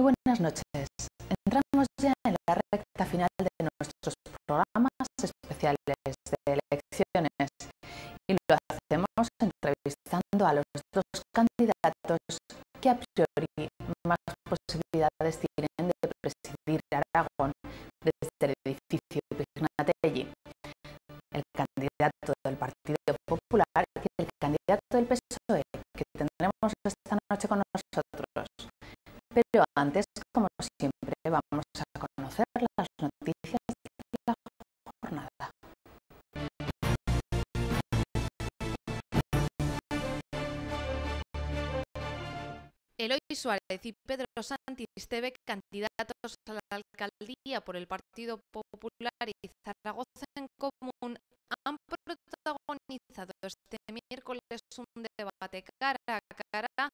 buenas noches. Entramos ya en la recta final de nuestros programas especiales de elecciones y lo hacemos entrevistando a los dos candidatos que a priori más posibilidades tienen de presidir Aragón desde el edificio Pignatelli. El candidato del Partido Popular y el candidato del PSOE, que tendremos esta noche con nosotros. Pero antes, como siempre, vamos a conocer las noticias de la jornada. Eloy Suárez y Pedro Santis Teve, candidatos a la alcaldía por el Partido Popular y Zaragoza en Común, han protagonizado este miércoles un debate cara a cara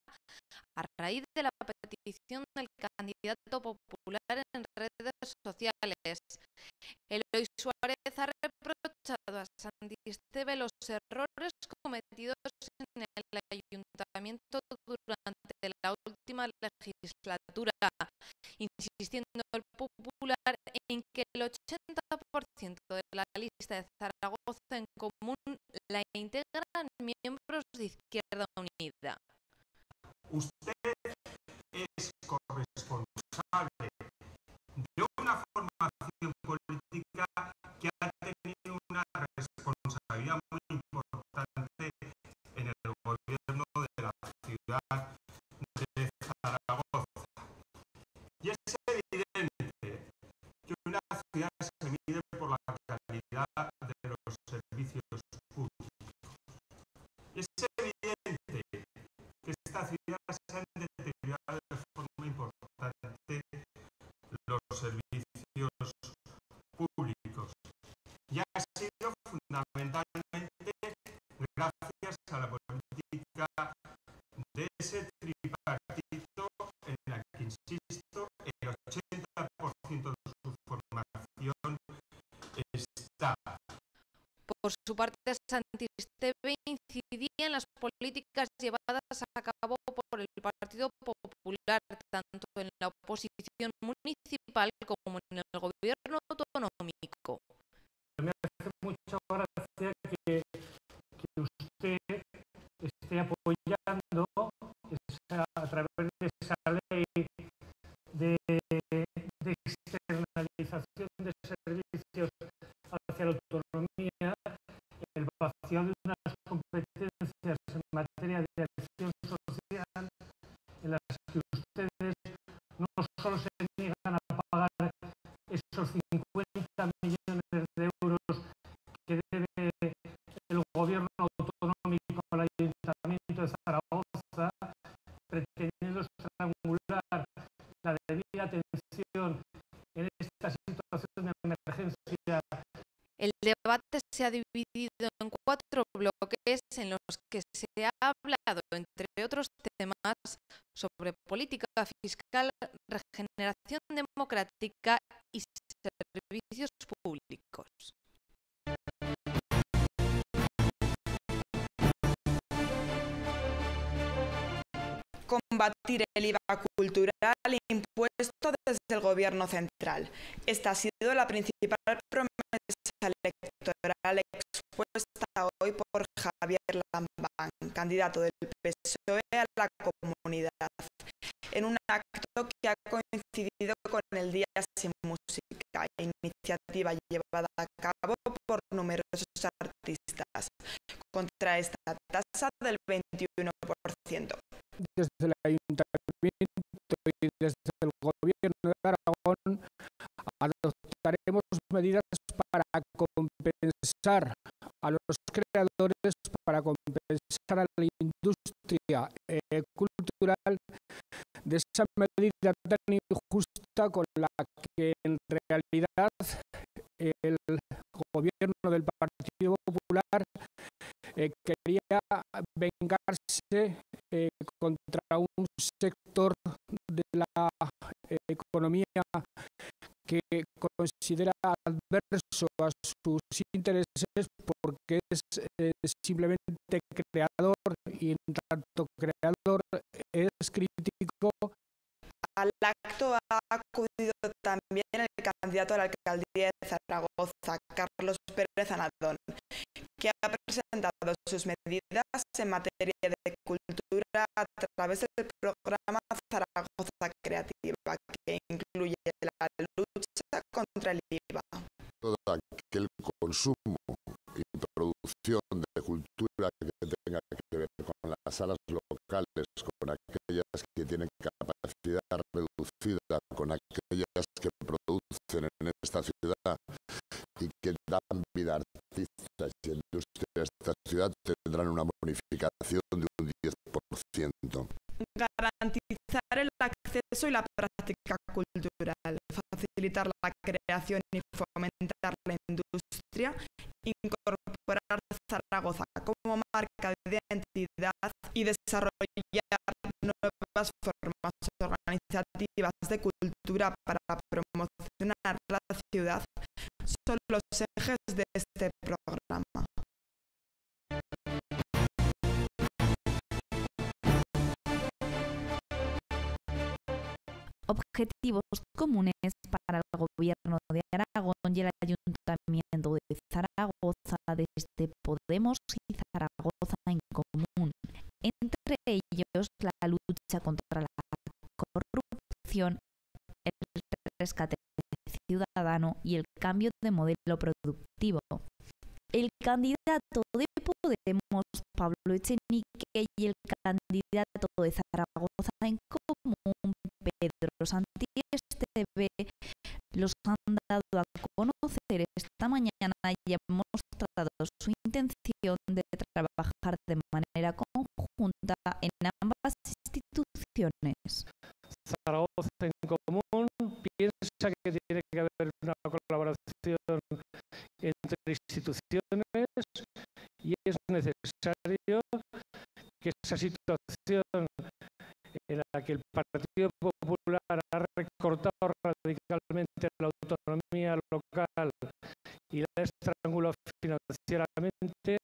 a raíz de la petición del candidato popular en redes sociales. Eloy Suárez ha reprochado a Santis Teve los errores cometidos en el ayuntamiento durante la última legislatura, insistiendo el popular en que el 80% de la lista de Zaragoza en Común la integran miembros de Izquierda Unida. Usted es corresponsable de una formación política que ha tenido una responsabilidad muy importante en el gobierno de la ciudad de Zaragoza. Y es evidente que una ciudad se mide por la calidad de los servicios públicos. Y es evidente que esta ciudad se han deteriorado de forma importante los servicios públicos. Y ha sido fundamentalmente gracias a la política de ese tripartito en la que, insisto, el 80% de su formación está. Por su parte, Santis Teve incidía en las políticas llevadas a cabo por el Partido Popular, tanto en la oposición municipal como en el gobierno autonómico. Me hace mucha gracia que usted esté apoyando a través de esa ley de externalización de servicios hacia la autonomía, el vaciado de unas competencias en materia de acción social en las que ustedes no solo se niegan a pagar esos 50 millones de euros que debe el gobierno autonómico al Ayuntamiento de Zaragoza, pretendiendo estrangular la debida atención en esta situación de emergencia. El debate se ha dividido en 4 bloques en los que se ha hablado, entre otros temas, sobre política fiscal, regeneración democrática y servicios públicos. Combatir el IVA cultural impuesto desde el Gobierno central. Esta ha sido la principal promesa electoral expuesta hoy por Javier Lambán, candidato del PSOE a la Comunidad, en un acto que ha coincidido con el Día Sin Música, iniciativa llevada a cabo por numerosos artistas, contra esta tasa del 21%. Desde el Ayuntamiento y desde el Gobierno de Aragón adoptaremos medidas para compensar a los creadores, para compensar a la industria cultural de esa medida tan injusta con la que en realidad el Gobierno del Partido Popular quería vengarse contra un sector de la economía que considera adverso a sus intereses porque es simplemente creador y en tanto creador es crítico Al acto ha acudido también el candidato a la alcaldía de Zaragoza, Carlos Pérez Anadón, que ha presentado sus medidas en materia de cultura a través del programa Zaragoza Creativa, que incluye la lucha contra el IVA. Todo aquel consumo y producción de cultura que tenga que ver con las salas locales, con aquellas que tienen capacidad reducida, con aquellas que producen en esta ciudad y que dan vida a artistas y industria de esta ciudad, tendrán una bonificación de un 10%. Garantizar el acceso y la práctica cultural, facilitar la creación y fomentar la industria, incorporar Zaragoza como marca de identidad y desarrollar nuevas formas organizativas de cultura para promocionar la ciudad son los ejes de este programa. Objetivos comunes para el Gobierno de Aragón y el Ayuntamiento de Zaragoza desde Podemos y Zaragoza en Común. Entre ellos, la lucha contra la corrupción, el rescate ciudadano y el cambio de modelo productivo. El candidato de Podemos, Pablo Echenique, y el candidato de Zaragoza en Común, Pedro Santiesteve, los han dado a conocer esta mañana y han mostrado su intención de trabajar de manera conjunta en ambas instituciones. Zaragoza en Común piensa que tiene que haber una colaboración entre instituciones y es necesario que esa situación en la que el Partido Popular ha recortado radicalmente la autonomía local y la ha estrangulado financieramente,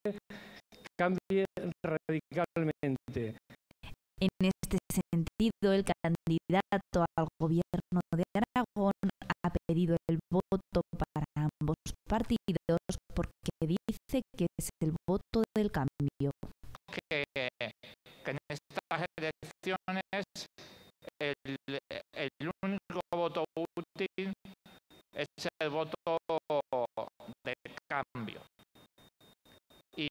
cambie radicalmente. En este sentido, el candidato al Gobierno de Aragón ha pedido el voto para ambos partidos porque dice que es el voto del cambio. Que en estas elecciones el único voto útil es el voto del cambio. Y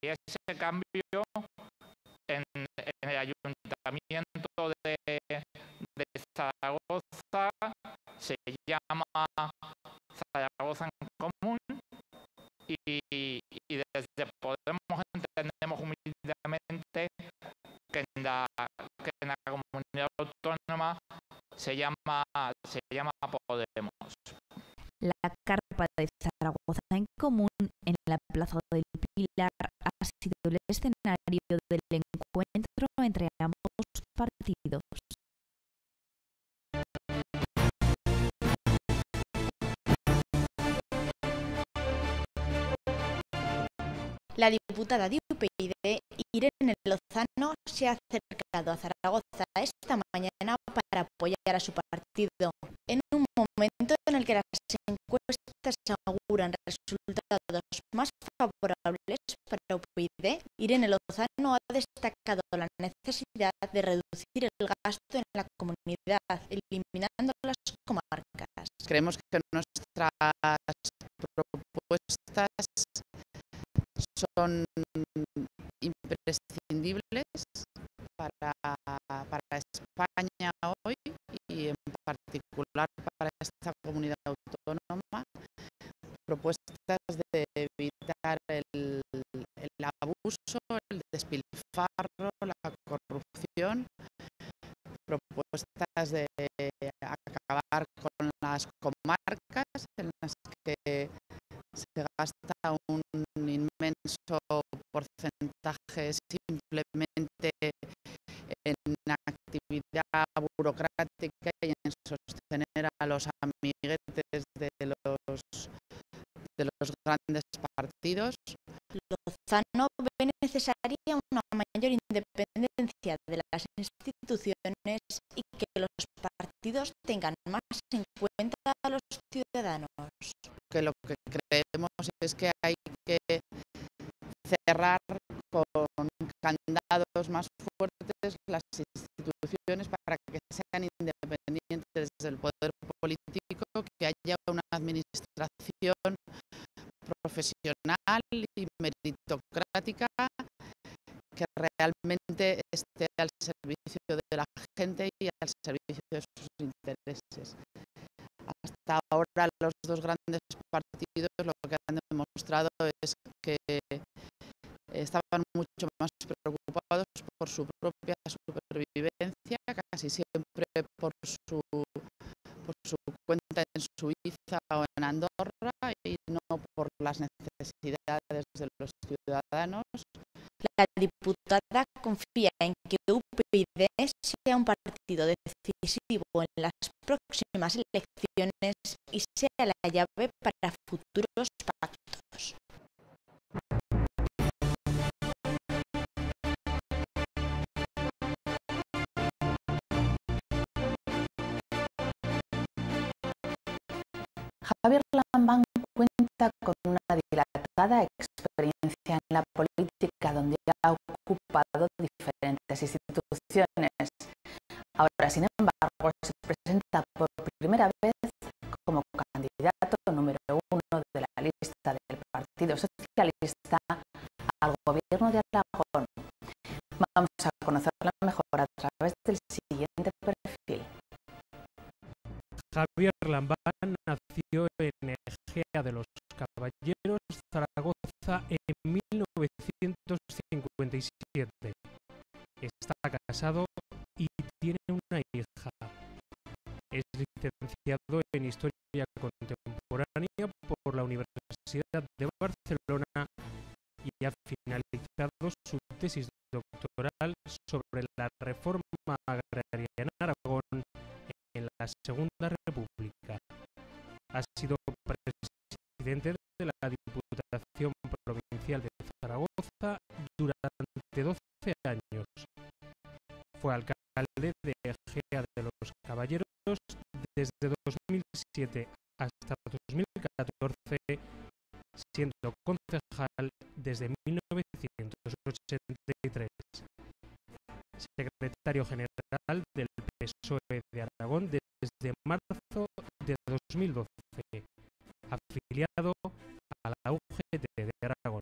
ese cambio en el Ayuntamiento de Zaragoza se llama Zaragoza en Común y desde Podemos entendemos humildemente que en la comunidad autónoma se llama Podemos. La carpa de Zaragoza en Común en la Plaza del Pilar ha sido el escenario del encuentro entre ambos partidos. La diputada de UPyD, Irene Lozano, se ha acercado a Zaragoza esta mañana para apoyar a su partido. En un momento en el que las encuestas auguran resultados más favorables para UPyD, Irene Lozano ha destacado la necesidad de reducir el gasto en la comunidad, eliminando las comarcas. Creemos que nuestras propuestas son imprescindibles para España hoy y en particular para esta comunidad autónoma. Propuestas de evitar el abuso, el despilfarro, la corrupción. Propuestas de acabar con las comarcas en las que se gasta un inmenso porcentaje simplemente en actividad burocrática y en sostener a los amiguetes de los grandes partidos. Lozano ve necesaria una mayor independencia de las instituciones y que los partidos tengan más en cuenta a los ciudadanos. Que lo que creemos es que hay que cerrar con candados más fuertes las instituciones para que sean independientes del poder político, que haya una administración profesional y meritocrática que realmente esté al servicio de la gente y al servicio de sus intereses. Hasta ahora los dos grandes partidos lo que han demostrado es que estaban mucho más preocupados por su propia supervivencia, casi siempre por su cuenta en Suiza o en Andorra, y no por las necesidades de los ciudadanos. La diputada confía en que UPyD sea un partido decisivo en las próximas elecciones y sea la llave para futuros pactos. Javier Lambán cuenta con una dilatada experiencia en la política, donde ha ocupado diferentes instituciones. Ahora, sin embargo, se presenta por primera vez como candidato número 1 de la lista del Partido Socialista al Gobierno de Aragón. Vamos a conocerla mejor a través del siguiente perfil. Javier Lambán nació en Egea de los Caballeros, Zaragoza, en 1957. Está casado y tiene una hija. Es licenciado en Historia Contemporánea por la Universidad de Barcelona y ha finalizado su tesis doctoral sobre la reforma agraria en Aragón en la Segunda República. Ha sido presidente de la Diputación Provincial de Zaragoza durante 12 años. Fue alcalde de Egea de los Caballeros desde 2007 hasta 2014, siendo concejal desde 1983. Secretario general del PSOE de Aragón desde marzo de 2012, afiliado a la UGT de Aragón.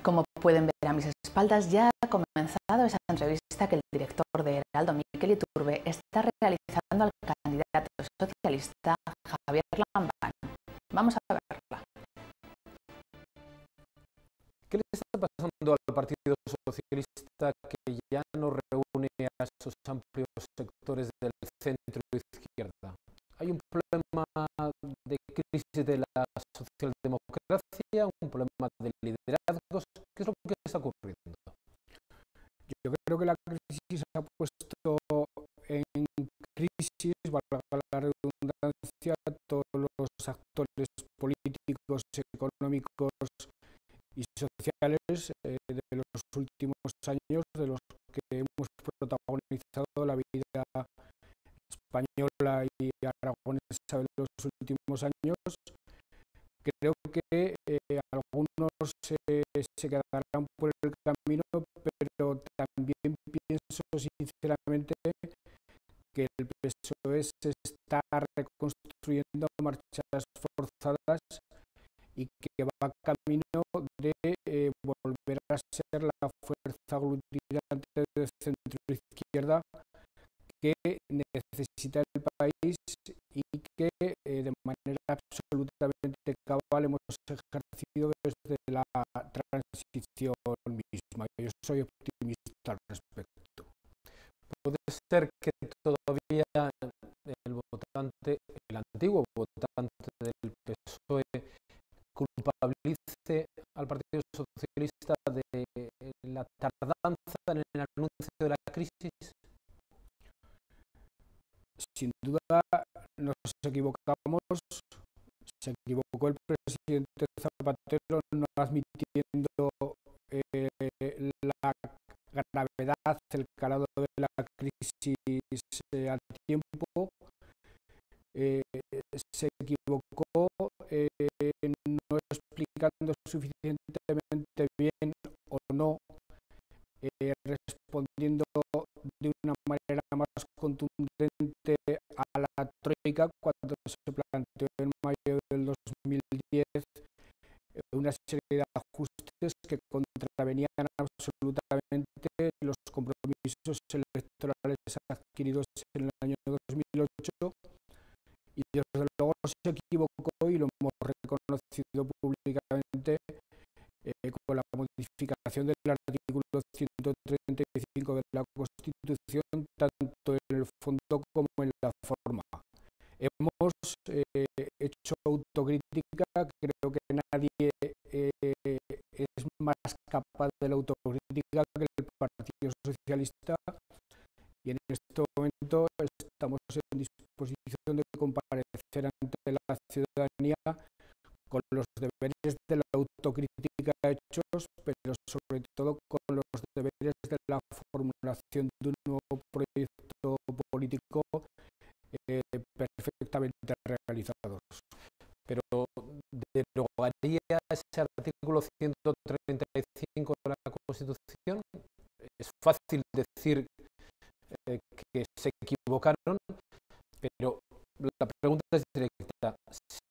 Como pueden ver a mis espaldas, ya ha comenzado esa entrevista que el director de Heraldo, Miquel Iturbe, está realizando al candidato socialista Javier Lambán. Vamos a verla. ¿Qué le está pasando al Partido Socialista, que ya no reúne a esos amplios sectores del centro izquierda? Hay un problema de crisis de la socialdemocracia, un problema de liderazgos. ¿Qué es lo que está ocurriendo? Yo creo que la crisis ha puesto en crisis, valga la redundancia, a todos los actores políticos, económicos y sociales de los últimos años, de los que hemos protagonizado la vida española y aragonesa de los últimos años. Creo que algunos se quedarán por el camino, pero también pienso sinceramente que el PSOE se está reconstruyendo a marchas forzadas y que va camino de volver a ser la fuerza aglutinante de centro-izquierda que necesita el país y que de manera absolutamente cabal hemos ejercido desde la transición misma. Yo soy optimista al respecto. Puede ser que todavía el votante, el antiguo votante del PSOE, culpabilice al Partido Socialista de la tardanza en el anuncio de la crisis. sin duda nos equivocamos, se equivocó el presidente Zapatero no admitiendo la gravedad, el calado de la crisis a tiempo, se equivocó no explicando suficientemente bien o no, respondiendo de una manera más contundente a la troika cuando se planteó en mayo del 2010 una serie de ajustes que contravenían absolutamente los compromisos electorales adquiridos en el año 2008, y desde luego se equivocó y lo hemos reconocido públicamente con la modificación del artículo 135 de la Constitución, tanto en el fondo como en la forma. Hemos hecho autocrítica, creo que nadie es más capaz de la autocrítica que el Partido Socialista, y en este momento estamos en disposición de comparecer ante la ciudadanía con los deberes de la autocrítica hechos, pero sobre todo con los deberes de la formulación de un nuevo proyecto político perfectamente realizados. Pero ¿derogaría ese artículo 135 de la Constitución? Es fácil decir que se equivocaron, pero la pregunta es directa.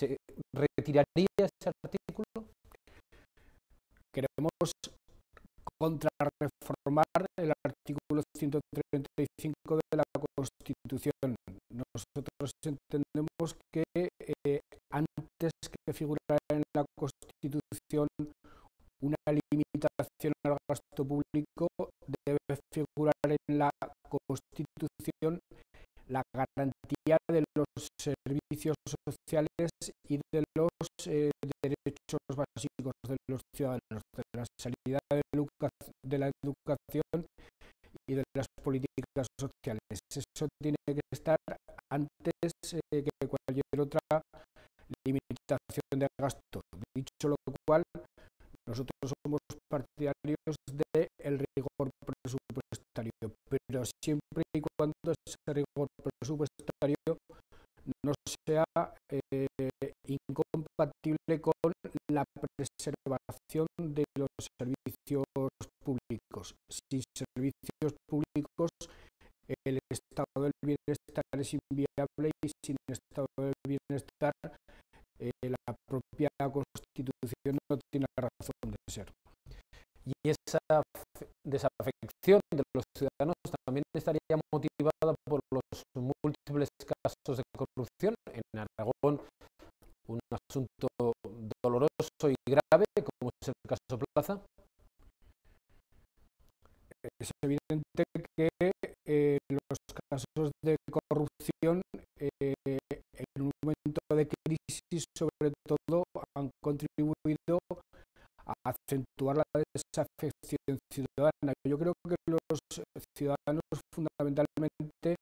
¿Se retiraría ese artículo? Queremos contrarreformar el artículo 135 de la Constitución. Nosotros entendemos que antes que figurara en la Constitución una limitación al gasto público, debe figurar en la Constitución la garantía de los servicios sociales y de los derechos básicos de los ciudadanos, de la sanidad, de la educación y de las políticas sociales. Eso tiene que estar antes que cualquier otra limitación de gasto. Dicho lo cual, nosotros somos partidarios del rigor presupuestario, pero siempre y cuando ese rigor presupuestario no sea incompatible con la preservación de los servicios públicos. Sin servicios públicos, el estado del bienestar es inviable, y sin estado del bienestar la propia Constitución no tiene razón de ser. Y esa desafección de los ciudadanos también estaría motivada por los múltiples casos de corrupción. En Aragón, un asunto doloroso y grave, como es el caso Plaza. Es evidente que los casos de corrupción en un momento de crisis, sobre todo, han contribuido a acentuar la desafección ciudadana. Yo creo que los ciudadanos fundamentalmente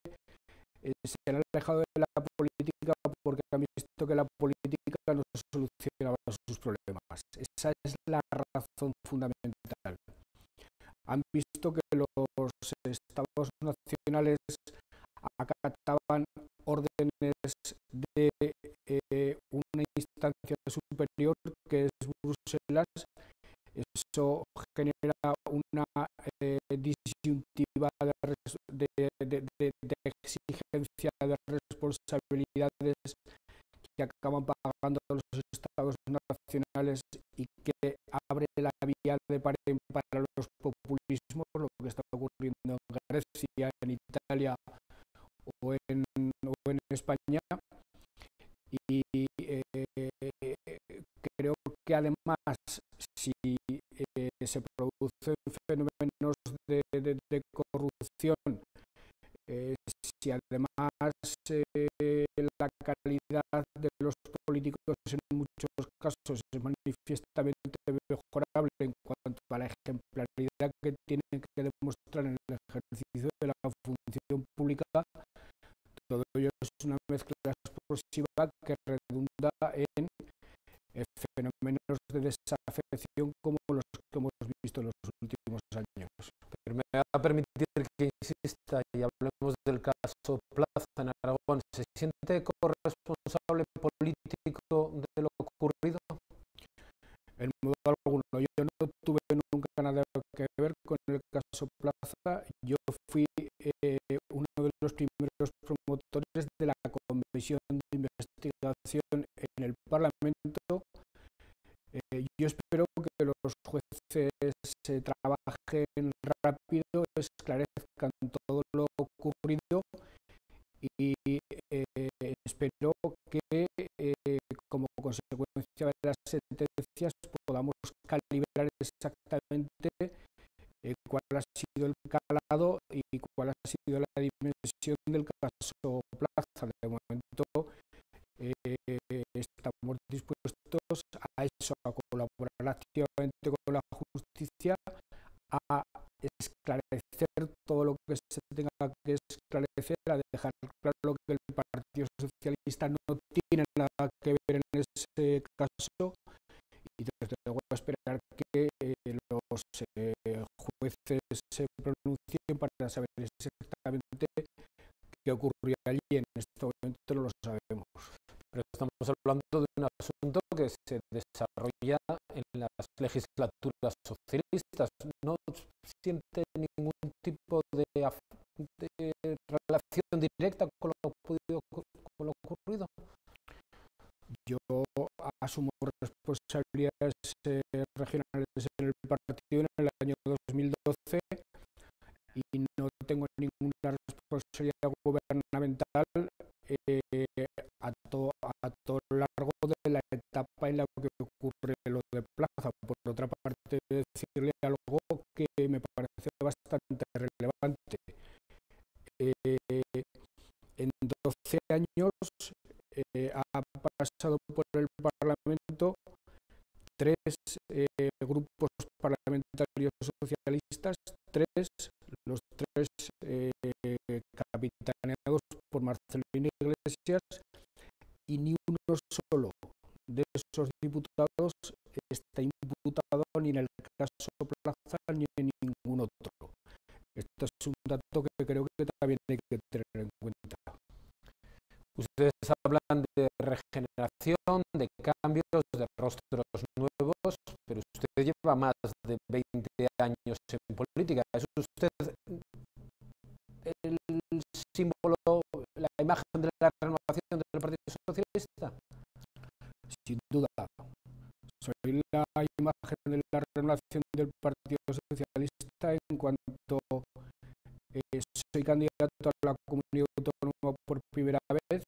se han alejado de la política porque han visto que la política no solucionaba sus problemas. Esa es la razón fundamental. Han visto que los estados nacionales acataban órdenes de una instancia superior, que es Bruselas. Eso genera una disyuntiva de exigencia de responsabilidades que acaban pagando los estados nacionales y que abre la vía de par en par a los populismos, lo que está ocurriendo en Grecia, en Italia o en España. Y creo que además, si se producen fenómenos de corrupción, si además la calidad de los políticos en muchos casos es manifiestamente mejorable en cuanto a la ejemplaridad que tienen que demostrar en el ejercicio de la función pública, todo ello es una mezcla explosiva que redunda en fenómenos de desafección como los que hemos visto en los últimos años. Pero me va a permitir que insista y hablemos del caso Plaza en Aragón. ¿Se siente corresponsable político de lo ocurrido? En modo alguno, yo no tuve nunca nada que ver con el caso Plaza. Yo fui uno de los primeros promotores de la comisión de investigación en el Parlamento. Yo espero que los jueces trabajen rápido, esclarezcan todo lo ocurrido y espero que como consecuencia de las sentencias podamos calibrar exactamente cuál ha sido el calado y cuál ha sido la dimensión del caso Plaza. De momento estamos dispuestos a eso, a colaborar activamente con la justicia, a esclarecer todo lo que se tenga que esclarecer, a dejar claro que el Partido Socialista no tiene nada que ver en ese caso y desde luego esperar que los jueces se pronuncien para saber exactamente qué ocurrió allí. En este momento no lo sabemos. Pero estamos hablando de un asunto que se desarrolla en las legislaturas socialistas. ¿No siente ningún tipo de relación directa con lo ocurrido? Yo asumo responsabilidades regionales en el partido en el año 2012 y no tengo ninguna responsabilidad gubernamental a todo lo largo de la etapa en la que ocurre lo de Plaza. Por otra parte, decirle algo que me parece bastante relevante. En 12 años ha pasado por el Parlamento 3 grupos parlamentarios socialistas, los tres capitaneados por Marcelino Iglesias, y ni uno solo de esos diputados está imputado ni en el caso Plaza ni en ningún otro. Esto es un dato que creo que también hay que tener en cuenta. Ustedes hablan de regeneración, de cambios, de rostros nuevos, pero usted lleva más de 20 años en política. ¿Es usted el símbolo, la imagen de la renovación del Partido Socialista? Sin duda. Soy la imagen de la renovación del Partido Socialista en cuanto soy candidato a la Comunidad Autónoma por primera vez,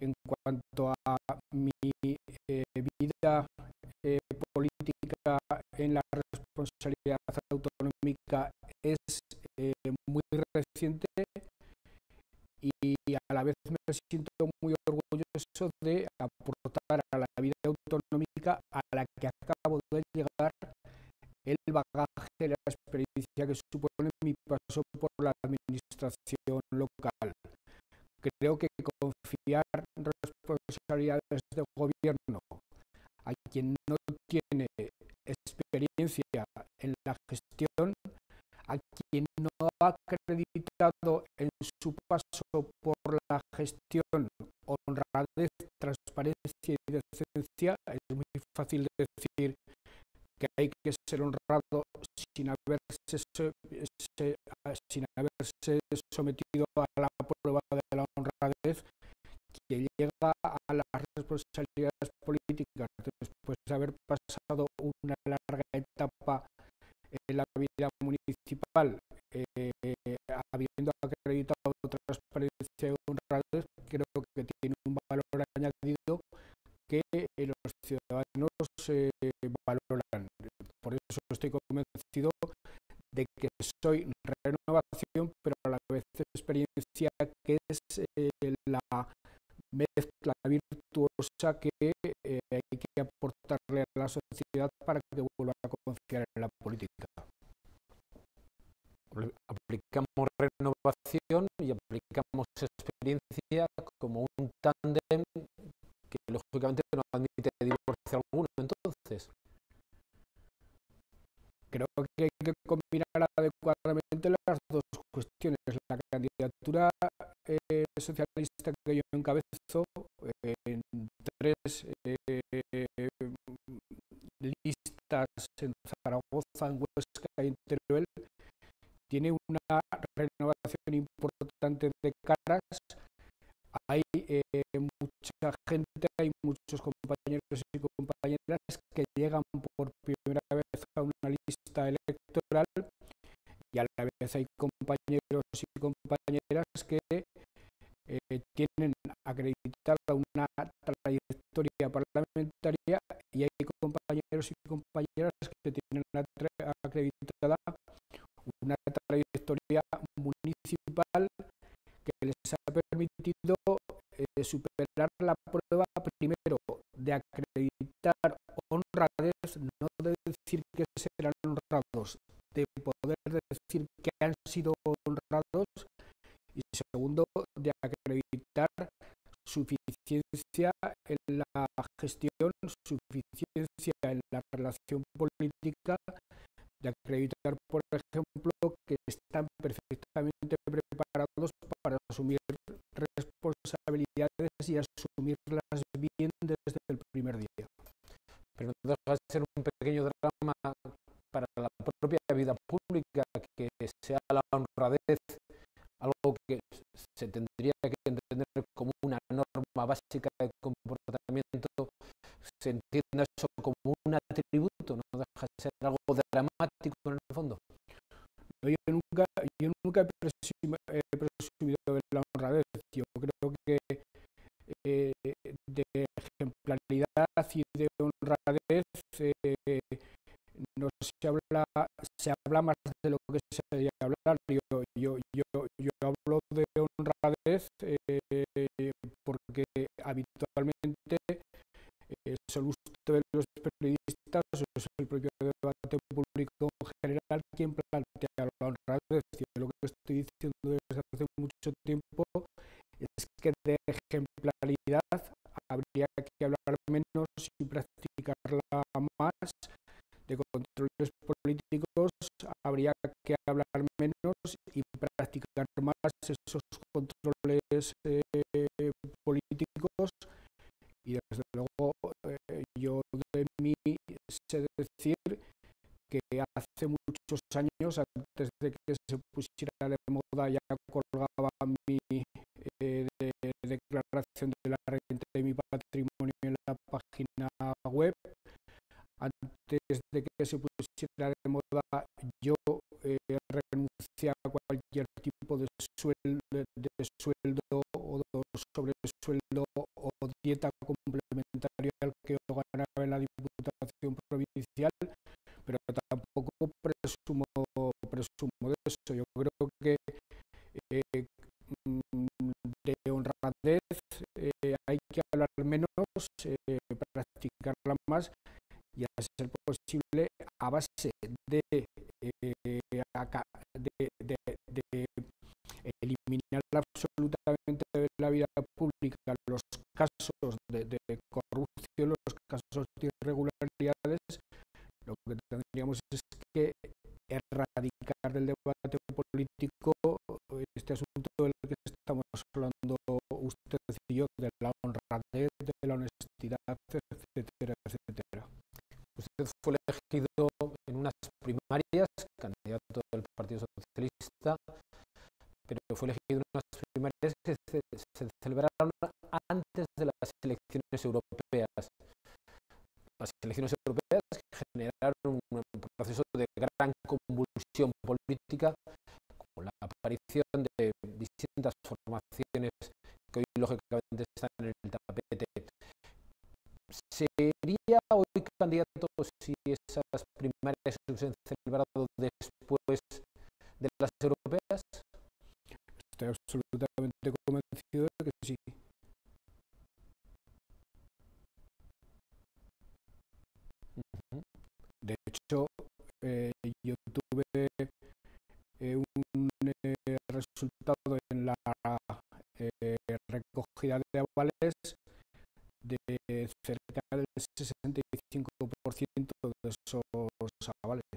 en cuanto a mi vida política en la responsabilidad autonómica es muy reciente y a la vez me siento muy orgulloso de aportar a la vida autonómica a la que acabo de llegar el bagaje, la experiencia que supone mi paso por la administración local. Creo que confiar responsabilidades de gobierno a quien no tiene experiencia en la gestión, a quien no ha acreditado en su paso por la gestión honradez, transparencia y decencia, es muy fácil decir que hay que ser honrado sin haberse sometido a la prueba de la honradez. Quien llega a las responsabilidades políticas después de haber pasado una larga etapa en la vida municipal, habiendo acreditado transparencia y honradez, creo que tiene un valor añadido que los ciudadanos valoran. Por eso estoy convencido de que soy renovación, pero a la vez experiencia, que es la mezcla virtuosa que hay que aportarle a la sociedad para que vuelva a confiar en la política. Aplicamos renovación y aplicamos experiencia como un tándem que lógicamente no admite divorcio alguno. Entonces, creo que hay que combinar adecuadamente las dos cuestiones. La candidatura socialista que yo encabezo en 3 listas en Zaragoza, en Huesca y en Teruel tiene una renovación importante de caras. Hay mucha gente, hay muchos compañeros y compañeras que llegan por primera vez a una lista electoral y a la vez hay compañeros y compañeras que tienen acreditada una trayectoria parlamentaria y hay compañeros y compañeras que tienen acreditada una trayectoria municipal que les ha permitido superar la prueba primero de acreditar honradez, no de decir que serán honrados, de poder decir que han sido honrados, y segundo, de acreditar suficiencia en la gestión, suficiencia en la relación política, de acreditar, por ejemplo, que están perfectamente preparados para asumir responsabilidades y asumirlas bien desde el primer día. Pero no deja de ser un pequeño drama para la propia vida pública que sea la honradez algo que se tendría que entender como una norma básica de comportamiento, se entienda eso como un atributo, no deja de ser algo dramático en el fondo. Yo nunca he presumido de la honradez. Yo creo que de ejemplaridad y de honradez no se habla más de lo que se debería hablar. Yo hablo de honradez porque habitualmente solo usted ve los periodistas o es el propio debate público en general quien plantea la honradez. Yo lo que estoy diciendo desde hace mucho tiempo es que de ejemplaridad habría que hablar menos y practicarla más. De controles políticos habría que hablar menos y practicar más esos controles políticos, y desde luego yo de mí sé decir que hace muchos años, antes de que se pusiera de moda, ya colgaba mi declaración de la renta de mi patrimonio en la página web. Antes de que se pusiera de moda, yo renuncié a cualquier tipo de sueldo o sobresueldo o dieta complementaria al que yo ganaba en la Diputación Provincial, pero tampoco presumo de eso. Yo creo que de honradez hay que hablar menos, practicarla más y a ser posible a base de eliminar absolutamente de la vida pública los casos de corrupción, los casos de irregularidades. Lo que tendríamos es que erradicar del debate político este asunto del que estamos hablando usted y yo, de la honradez, de la honestidad, etcétera, etcétera. Usted fue elegido en unas primarias, candidato del Partido Socialista, pero fue elegido en unas primarias que se celebraron antes de las elecciones europeas. Las elecciones europeas que generaron un proceso de gran convulsión política, con la aparición de distintas formaciones que hoy lógicamente están en el tapete. ¿Sería hoy candidato si esas primarias se hubiesen celebrado después de las europeas? Estoy absolutamente convencido de que sí. De hecho, yo tuve un resultado en la 65% de esos avales.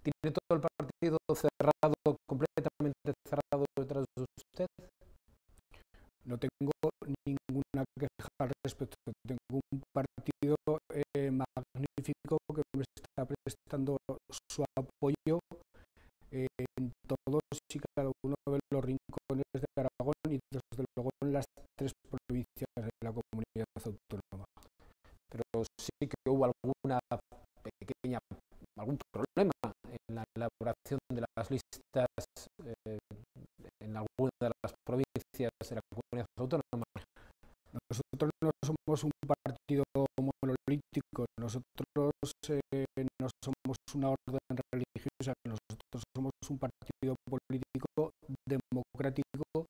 ¿Tiene todo el partido cerrado, completamente cerrado detrás de usted? No tengo ninguna queja al respecto. Tengo un partido magnífico que me está prestando su apoyo en todos y cada uno de los rincones de Aragón y desde luego en las 3 provincias de la comunidad autónoma. Pero sí que hubo algún problema en la elaboración de las listas en alguna de las provincias de la comunidad autónoma. Nosotros no somos un partido monolítico, nosotros no somos una orden religiosa, nosotros somos un partido político democrático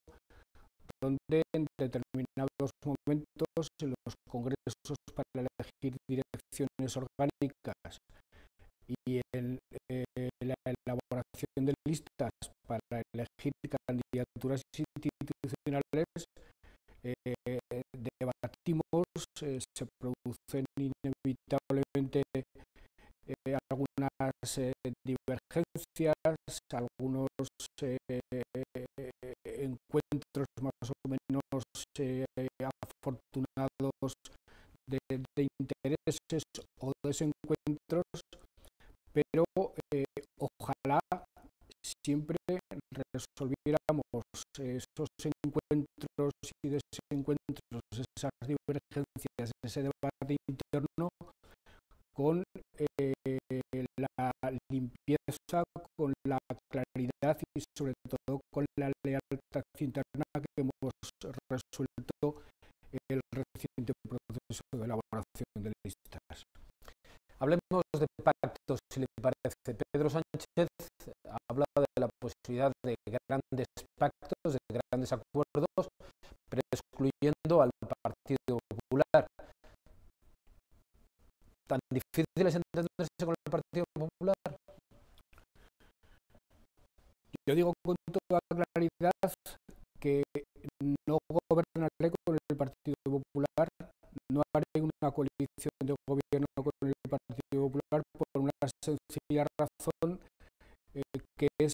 donde en determinados momentos en los congresos para elegir direcciones orgánicas y en la elaboración de listas para elegir candidaturas institucionales debatimos, se producen inevitablemente algunas divergencias, algunos encuentros más o menos afortunados de intereses o desencuentros, pero ojalá siempre resolviéramos esos encuentros y desencuentros, esas divergencias, ese debate interno con la limpieza, con la claridad y sobre todo con la lealtad interna que hemos resuelto en el reciente proceso de elaboración de listas. Hablemos de pactos, si le parece. Pedro Sánchez habla de la posibilidad de grandes pactos, de grandes acuerdos, pero excluyendo al Partido Popular. ¿Tan difícil es entenderse con el Partido Popular? Yo digo con toda claridad que no gobernaré con el Partido Popular, no haré una coalición de gobierno con el Partido Popular por una sencilla razón que es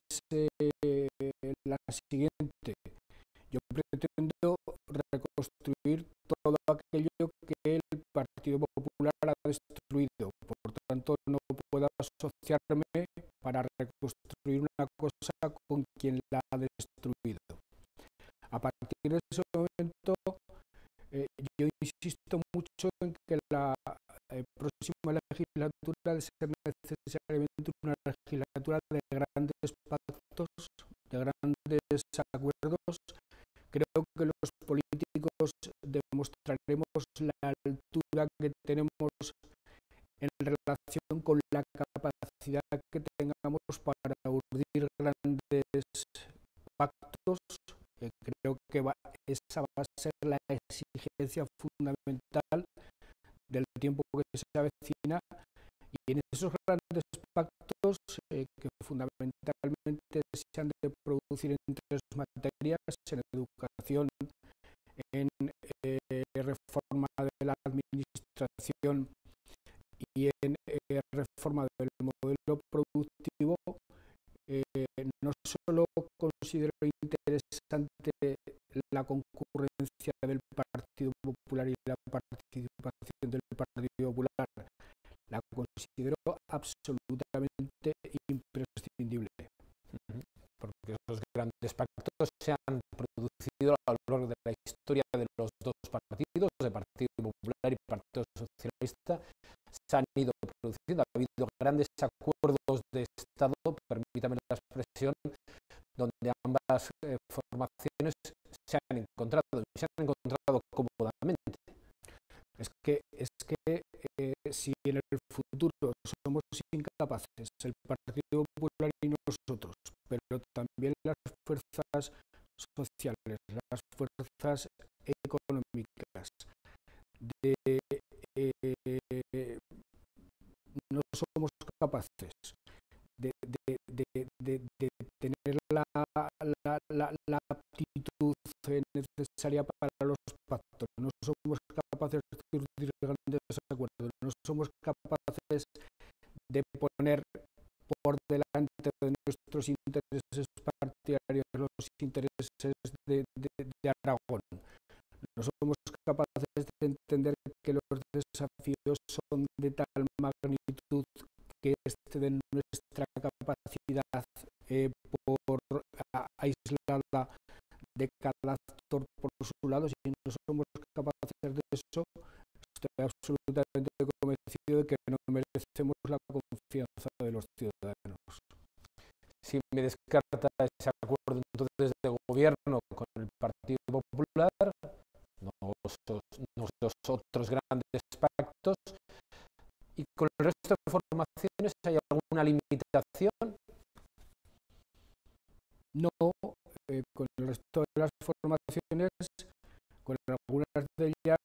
la siguiente. Yo pretendo reconstruir todo aquello que el Partido Popular ha destruido. Por tanto, no puedo asociarme para reconstruir una cosa con quien la ha destruido. A partir de ese momento, yo insisto mucho en que la próxima legislatura debe ser necesariamente una legislatura de grandes pactos, de grandes acuerdos. Creo que los políticos demostraremos la altura que tenemos en relación con la capacidad que tengamos para urdir grandes pactos. Creo que esa va a ser la exigencia fundamental del tiempo que se avecina, y en esos grandes pactos que fundamentalmente se han de producir en 3 materias: en educación, en reforma de la administración y en reforma del modelo productivo. No solo considero interesante la concurrencia del Partido Popular y la participación del Partido Popular, la considero absolutamente imprescindible. Porque esos grandes pactos se han producido a lo largo de la historia de los 2 partidos, el Partido Popular y el Partido Socialista. Se han ido produciendo, ha habido grandes acuerdos de Estado, permítame la expresión, donde ambas formaciones se han encontrado cómodamente. Es que si en el futuro somos incapaces, el Partido Popular y nosotros, pero también las fuerzas sociales, las fuerzas económicas, no somos capaces de tener la aptitud necesaria para los pactos, no somos capaces capaces de surtir grandes acuerdos, no somos capaces de poner por delante de nuestros intereses partidarios los intereses de Aragón. No somos capaces de entender que los desafíos son de tal magnitud que exceden nuestra capacidad por aislada de cada actor por su lado. Si no somos capaces de eso, estoy absolutamente convencido de que no merecemos la confianza de los ciudadanos. Si me descarta ese acuerdo entonces de gobierno con el Partido Popular, los otros grandes pactos, y con el resto de formaciones, ¿hay alguna limitación? No, con el resto de las formaciones, con algunas de ellas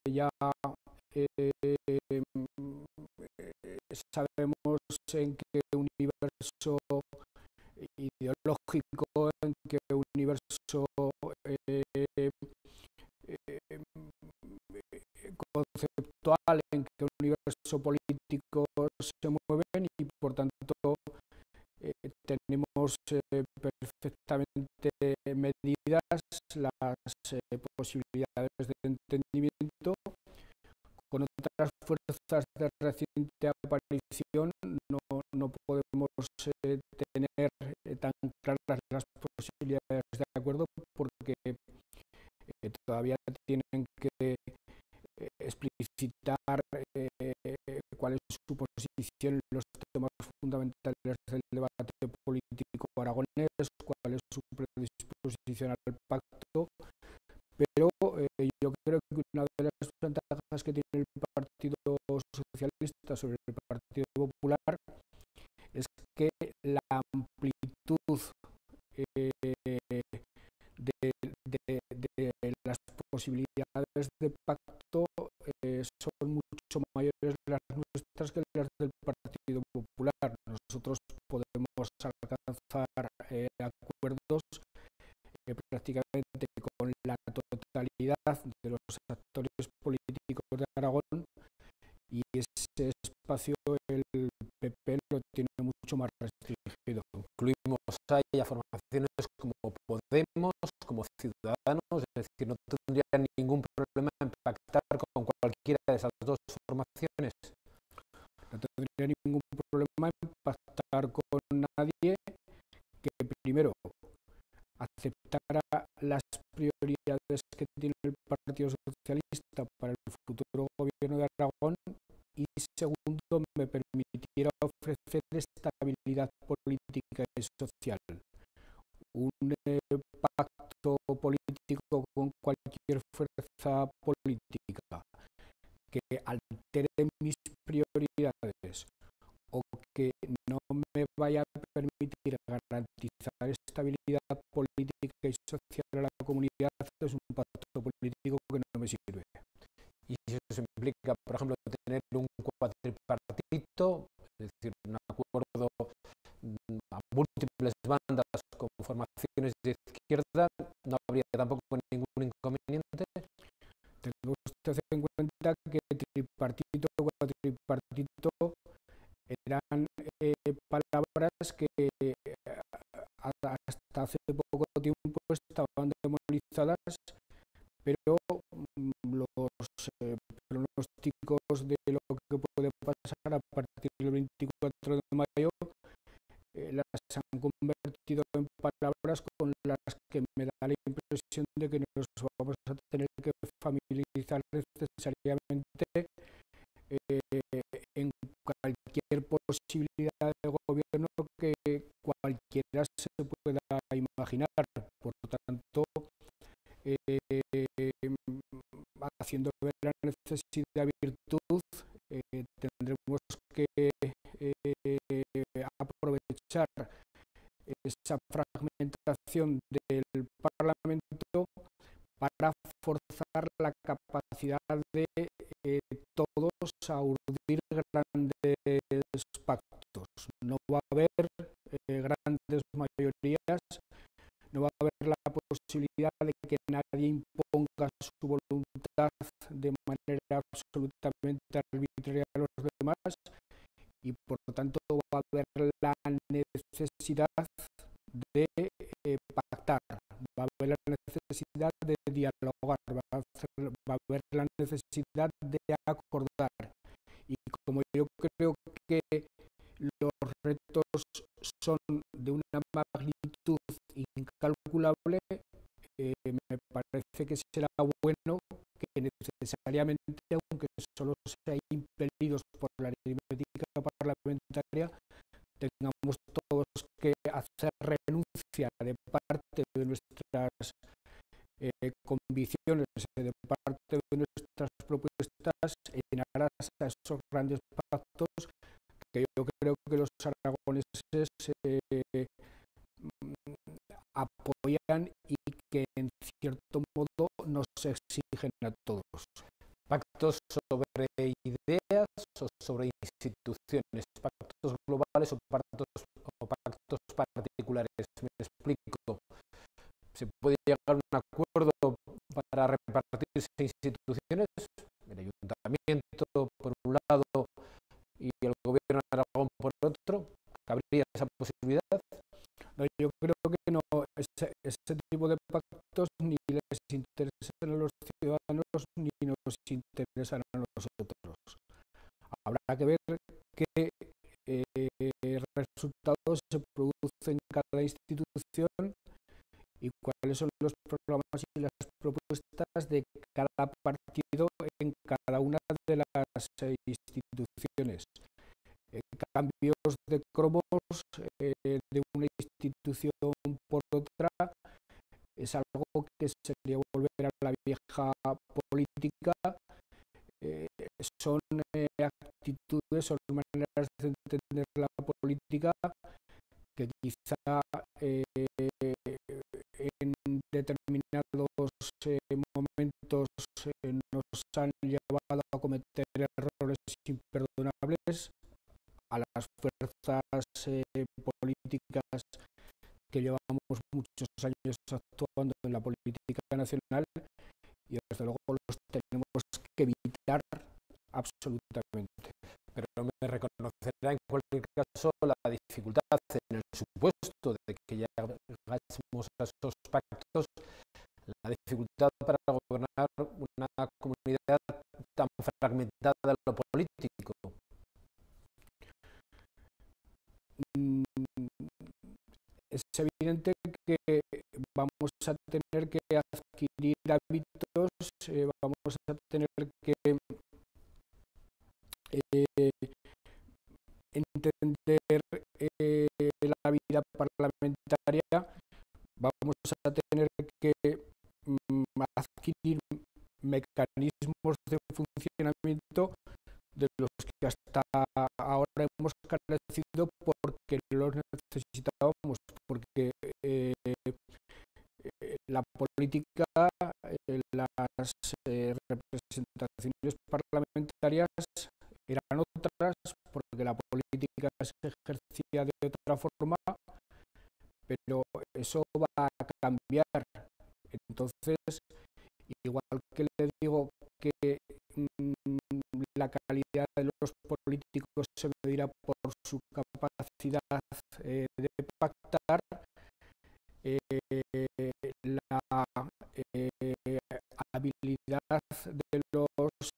ya sabemos en qué universo ideológico, en qué universo conceptual, en qué universo político se mueven, y por tanto tenemos perfectamente medidas las posibilidades de entendimiento. Con otras fuerzas de reciente aparición no podemos tener tan claras las posibilidades de acuerdo, porque todavía tienen que explicitar cuál es su posición en los temas fundamentales del debate político aragonés, cuál es su predisposición al pacto, pero yo creo que una de las ventajas que tiene el Partido Socialista sobre el Partido Popular es que la amplitud de las posibilidades de pacto son mucho mayores las nuestras que las del Partido Popular. Nosotros podemos alcanzar acuerdos prácticamente con la totalidad de los actores políticos de Aragón, y ese espacio el PP lo tiene mucho más restringido. Incluimos ahí a formaciones como Podemos, como Ciudadanos, es decir, no tendría ningún problema en pactar con cualquiera de esas dos formaciones. No tendría ningún problema en pactar con nadie que primero aceptara las prioridades que tiene el Partido Socialista para el futuro gobierno de Aragón, y segundo, me permitiera ofrecer estabilidad política y social. Un pacto político con cualquier fuerza política que altere mis prioridades o que no me vaya a permitir garantizar estabilidad política y social a la comunidad es un pacto político que no me sirve. Y si eso implica, por ejemplo, tener un cuatripartito, es decir, un acuerdo a múltiples bandas con formaciones de izquierda, no habría tampoco ningún inconveniente. Tenga usted en cuenta que tripartito, cuatripartito eran palabras que hasta hace poco tiempo estaban demonizadas, pero los pronósticos de lo que puede pasar a partir del 24 de mayo las han convertido en palabras con las que me da la impresión de que nos vamos a tener que familiarizar necesariamente en cualquier posibilidad de gobierno que cualquiera se pueda imaginar. Por tanto, haciendo ver la necesidad virtud, tendremos que aprovechar esa fragmentación del Parlamento para forzar la capacidad de todos a urdir grandes pactos. No va a haber grandes mayorías, no va a haber la posibilidad de que nadie imponga imponga su voluntad de manera absolutamente arbitraria a los demás, y por lo tanto va a haber la necesidad de pactar, va a haber la necesidad de dialogar, va a haber la necesidad de acordar. Y como yo creo que los retos son de una magnitud incalculable, me parece que será bueno que necesariamente, aunque solo sean impelidos por la aritmética parlamentaria, tengamos todos que hacer renuncia de parte de nuestras convicciones, de parte de nuestras propuestas, en aras a esos grandes pactos que yo creo que los aragoneses apoyan y que en cierto modo nos exigen a todos. Pactos sobre ideas o sobre instituciones, pactos globales o pactos particulares. Me explico. ¿Se puede llegar a un acuerdo para repartirse instituciones? El ayuntamiento por un lado y el gobierno de Aragón por otro. ¿Cabría esa posibilidad? No, yo creo que no, ese tipo de pactos ni les interesan a los ciudadanos ni nos interesan a nosotros. Habrá que ver qué resultados se producen en cada institución y cuáles son los programas y las propuestas de cada partido en cada una de las instituciones. Cambios de cromos de una institución por otra es algo que sería volver a la vieja política. Son actitudes, son maneras de entender la política que quizá en determinados momentos nos han llevado a cometer errores imperdonables a las fuerzas políticas que llevamos muchos años actuando en la política nacional, y desde luego los tenemos que evitar absolutamente. Pero me reconocerá en cualquier caso la dificultad en el supuesto de que ya llegásemos a esos pactos, la dificultad para gobernar una comunidad tan fragmentada en lo político. Es evidente que vamos a tener que adquirir hábitos, vamos a tener que entender la vida parlamentaria, vamos a tener que adquirir mecanismos de funcionamiento de los que hasta ahora hemos carecido porque los necesitábamos, porque la política, las representaciones parlamentarias eran otras, porque la política se ejercía de otra forma, pero eso va a cambiar. Entonces, igual que le digo que la calidad de los políticos se medirá por su capacidad de pactar, la habilidad de los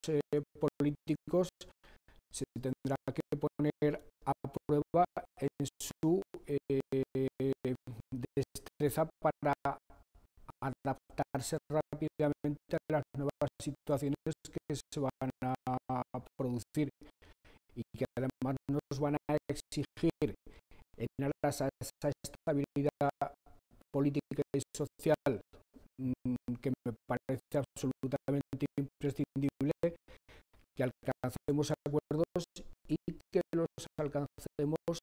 políticos se tendrá que poner a prueba en su destreza para adaptarse rápidamente a las nuevas situaciones que se van a producir y que además nos van a exigir, en aras a esa estabilidad política y social que me parece absolutamente imprescindible, que alcancemos acuerdos y que los alcancemos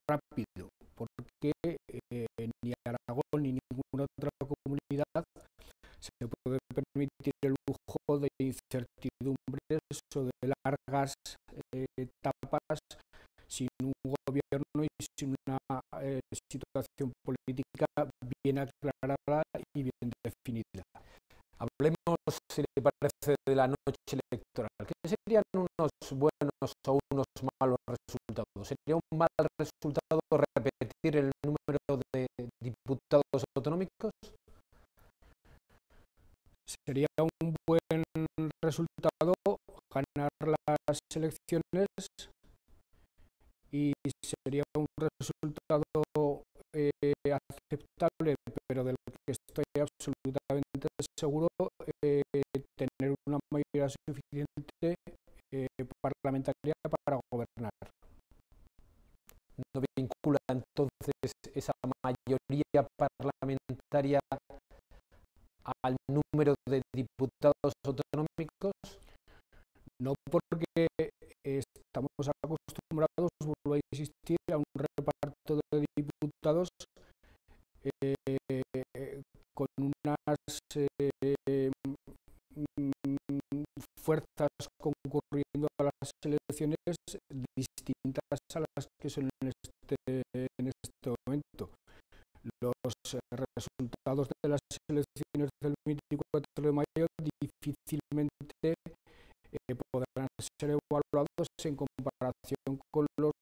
rápido, porque ni Aragón ni ninguna otra comunidad se puede permitir el lujo de incertidumbres o de largas etapas sin un gobierno y sin una situación política bien aclarada y bien definida. Hablemos si le parece, de la noche electoral. ¿Qué serían unos buenos o unos malos resultados? ¿Sería un mal resultado repetir el número de diputados autonómicos? Sería un buen resultado ganar las elecciones y sería un resultado aceptable, pero del que estoy absolutamente seguro, tener una mayoría suficiente parlamentaria para gobernar. ¿No vincula entonces esa mayoría parlamentaria al número de diputados autonómicos? No, porque estamos acostumbrados, vuelvo a insistir, a un reparto de diputados con unas fuerzas concurriendo a las elecciones distintas a las que son en este momento. Los resultados de las elecciones del 24 de mayo difícilmente podrán ser evaluados en comparación con los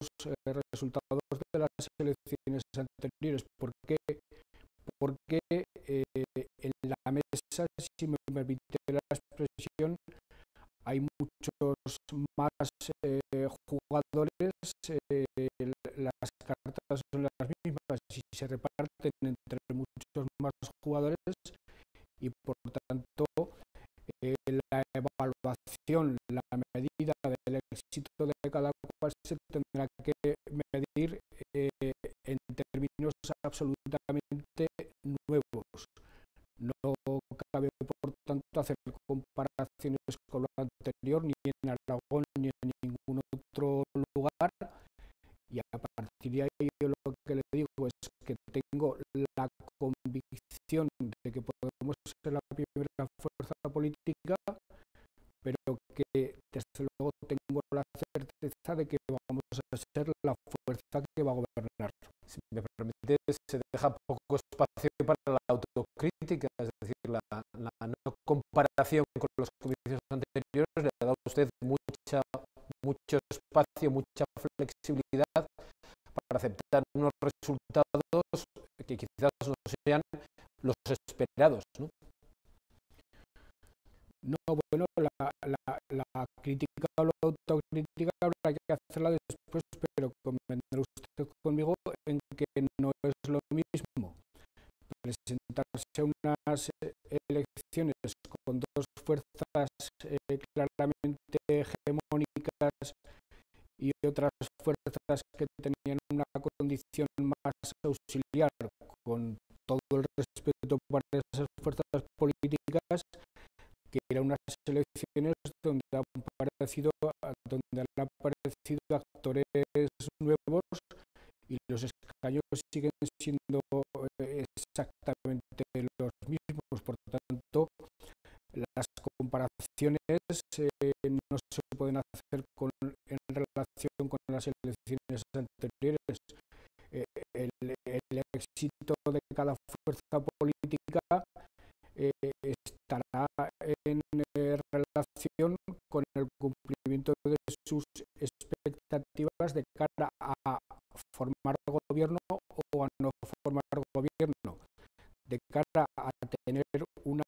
resultados de las elecciones anteriores. ¿Por qué? Porque en la mesa, si me permite la expresión, hay muchos más jugadores, las cartas son las mismas y se reparten entre muchos más jugadores y por tanto la evaluación, la medida del éxito de cada cual se tendrá que medir en términos absolutamente nuevos. No cabe, por tanto, hacer comparaciones con lo anterior, ni en Aragón ni en ningún otro lugar. Y a partir de ahí, yo lo que le digo es que tengo la convicción de que podemos ser la primera fuerza política, pero que desde luego tengo la certeza de que vamos a ser la fuerza que va a gobernar. Si me permite, se deja poco espacio para la autocrítica, es decir, la no comparación con los comicios anteriores le ha dado a usted mucho espacio, mucha flexibilidad para aceptar unos resultados que quizás no sean los esperados, ¿no? No, bueno, la crítica o la autocrítica habrá que hacerla después, pero convendrá usted conmigo en que no es lo mismo presentarse a unas elecciones con dos fuerzas claramente hegemónicas y otras fuerzas que tenían una condición más auxiliar, con todo el respeto para esas fuerzas políticas, que eran unas elecciones donde han aparecido actores nuevos y los escaños siguen siendo exactamente los mismos. Por tanto, las comparaciones no se pueden hacer en relación con las elecciones anteriores. El éxito de cada fuerza política estará en relación con el cumplimiento de sus expectativas de cara a formar gobierno o a no formar gobierno, de cara a tener una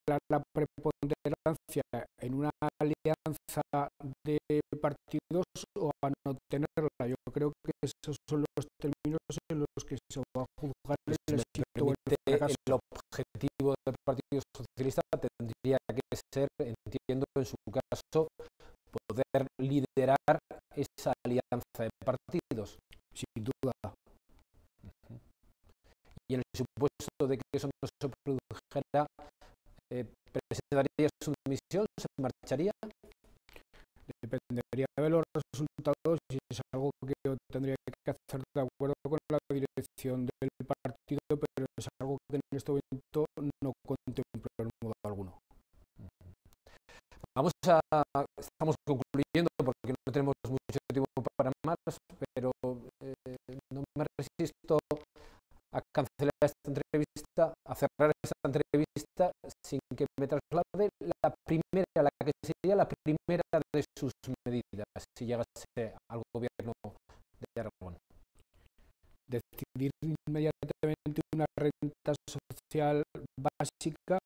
clara preponderancia en una alianza de partidos o a no tenerla. Yo creo que esos son los términos en los que se va a juzgar el éxito o el fracaso. El objetivo del Partido Socialista tendría que ser, entiendo, en su caso, poder liderar esa alianza de partidos. Sin duda. Y en el supuesto de que eso no se produjera, ¿presentaría su dimisión? ¿Se marcharía? Dependería de los resultados y es algo que yo tendría que hacer de acuerdo con la dirección del partido, pero es algo que en este momento no contemplo en modo alguno. Estamos concluyendo porque no tenemos mucho tiempo para más, pero no me resisto a cancelar esta entrevista, a cerrar esta entrevista sin que me traslade la que sería la primera de sus medidas si llegase al gobierno de Aragón. Decidir inmediatamente una renta social básica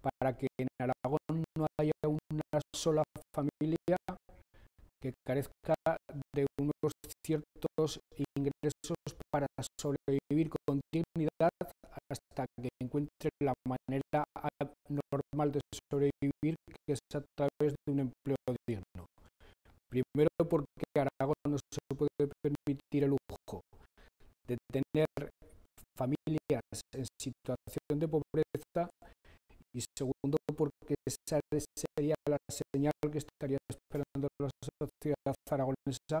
para que en Aragón no haya una sola familia que carezca de unos ciertos ingresos para sobrevivir con dignidad hasta que encuentre la manera normal de sobrevivir, que es a través de un empleo digno. Primero, porque Aragón no se puede permitir el lujo de tener familias en situación de pobreza, y segundo, porque esa sería la señal que estaría esperando la sociedad aragonesa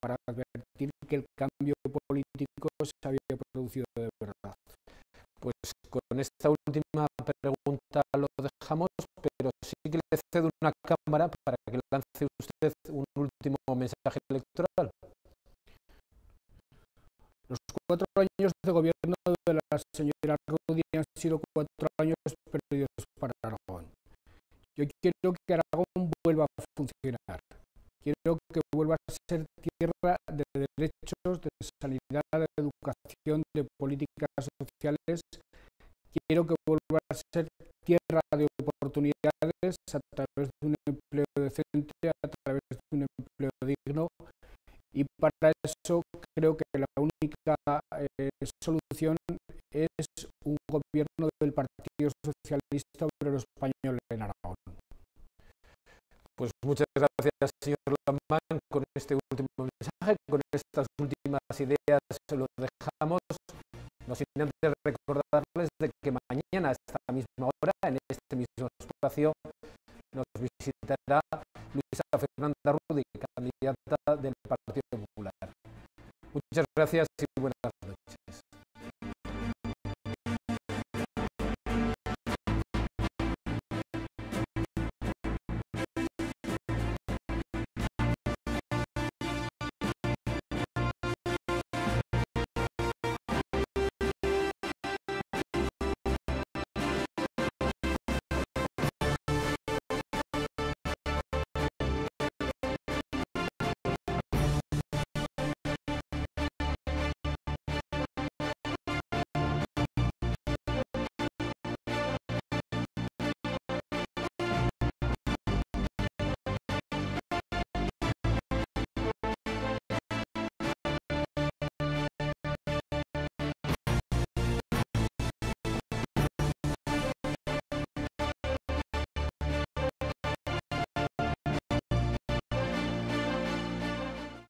para advertir que el cambio político se había producido de verdad. Pues con esta última pregunta lo dejamos, pero sí que le cedo una cámara para que lance usted un último mensaje electoral. Los 4 años de gobierno de la señora Rudi han sido 4 años perdidos para Aragón. Yo quiero que Aragón vuelva a funcionar. Quiero que vuelva a ser tierra de derechos, de sanidad, de educación, de políticas sociales. Quiero que vuelva a ser tierra de oportunidades a través de un empleo decente, a través de un empleo digno. Y para eso creo que la única solución es un gobierno del Partido Socialista Obrero Español en Aragón. Pues muchas gracias, señor Lamán, con este último mensaje, con estas últimas ideas se lo dejamos, no sin antes recordarles de que mañana a esta misma hora, en este mismo espacio, nos visitará Luisa Fernanda Rudi, candidata del Partido Popular. Muchas gracias y buenas noches.